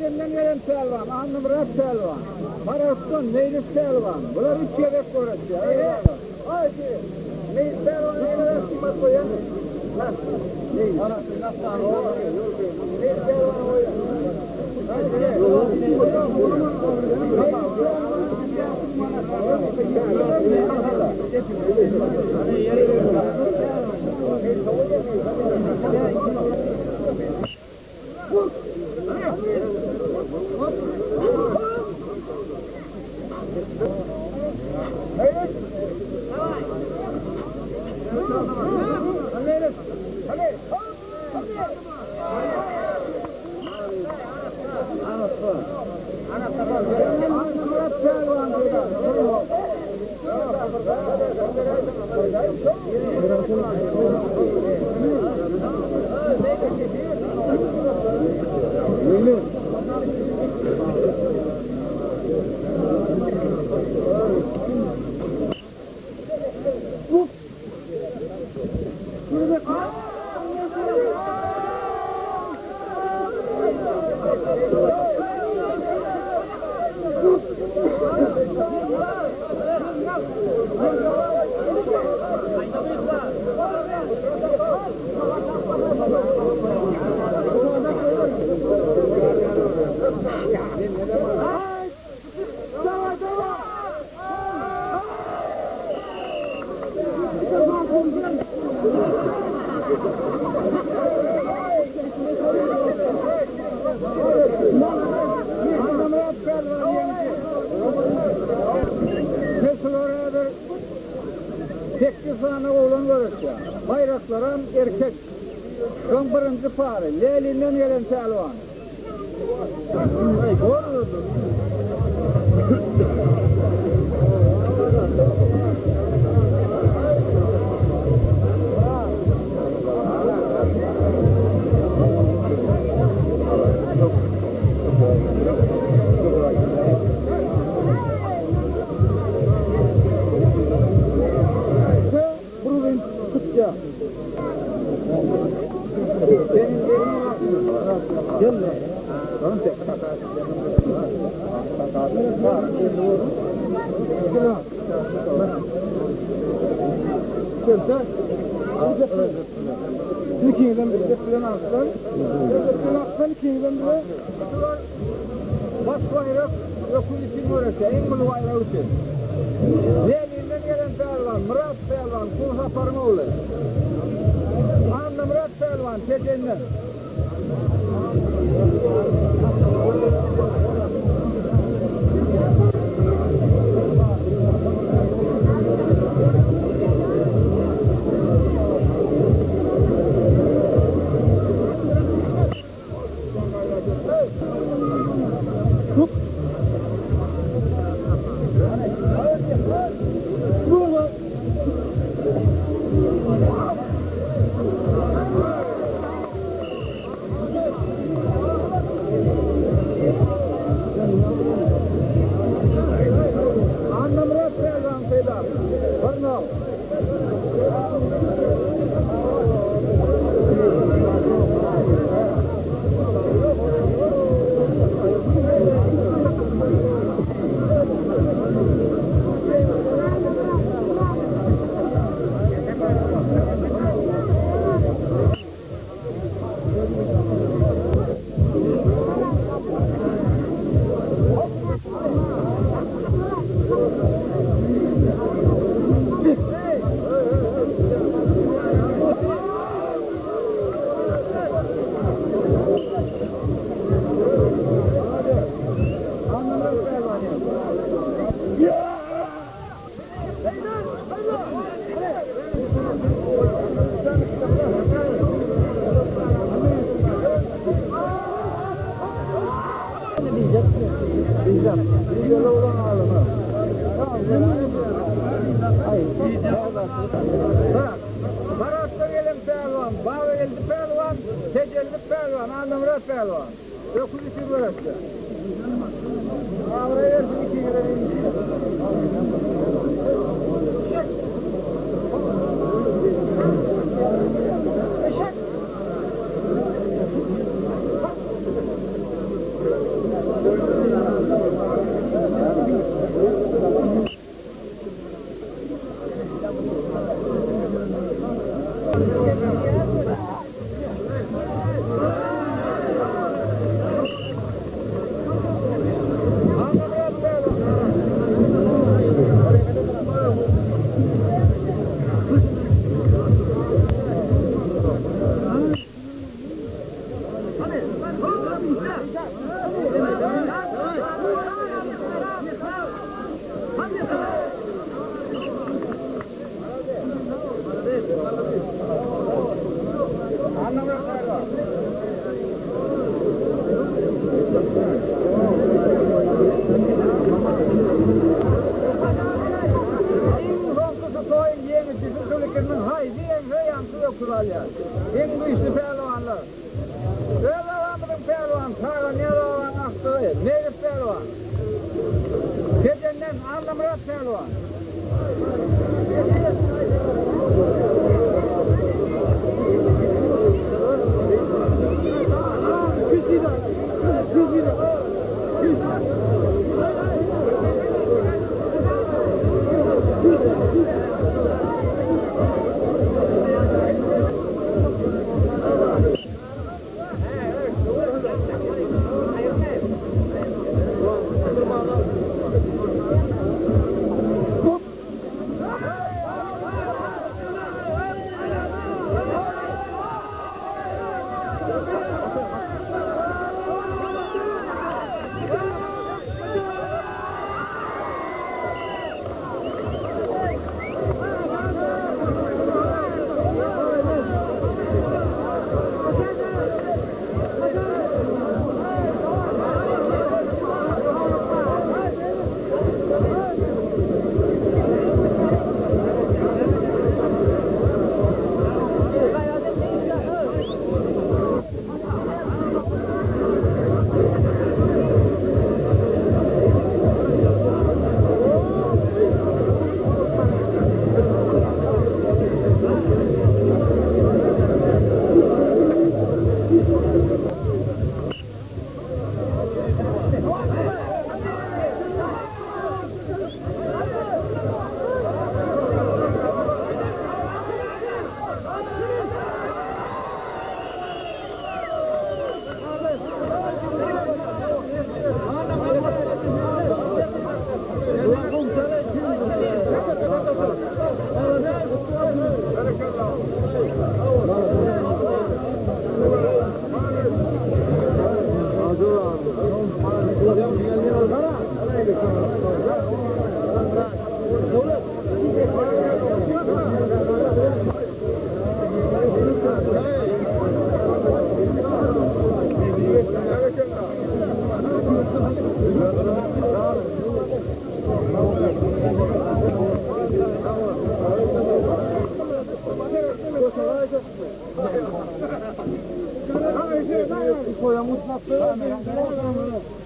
Tecenden gelen Selvan, Anlı Murat Selvan, Maraston, Meylis Selvan. Bunlar 3 yedek orası. Eyvallah. Haydi. Meylis Selvan neyle rastlamak koyan? Nasıl? Meylis. Nasıl? Meylis Selvan koyan. Bayrakların erkek. Son birinci pari. Leylinden gelen Selvan. İkiden bile aslan. Aslan ikiden bile. Baş bayrak yokul için orası. En bulu bayrağı için. Leylinden gelen Selvan, Murat Selvan, Kulha Parmoğlu. Anlı Murat Selvan, Tecenden. Barat'ta gelin Selvan, Bağlı geldi Selvan, Tecelli Selvan, Anlı Murat Selvan. 9 için burası. Ağrı'ya versin 2 lira. Pelvan. Kedenden Arla Murat Pelvan.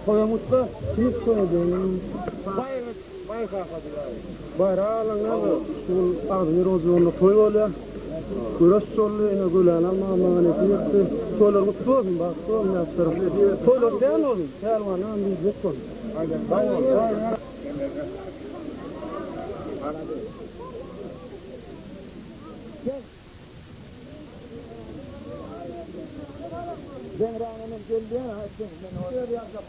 Koyamutda hiç koyacağım. Bayrağlanlar şul ağzını rozunu koyuyorlar. Kuras sollu ene gulan ama maneti solar mutfağın bak son yaptırım. Solar sen olun. Selvan'ın biz bekon. Ben rağmen geldi ha. Ben oraya yapacağım.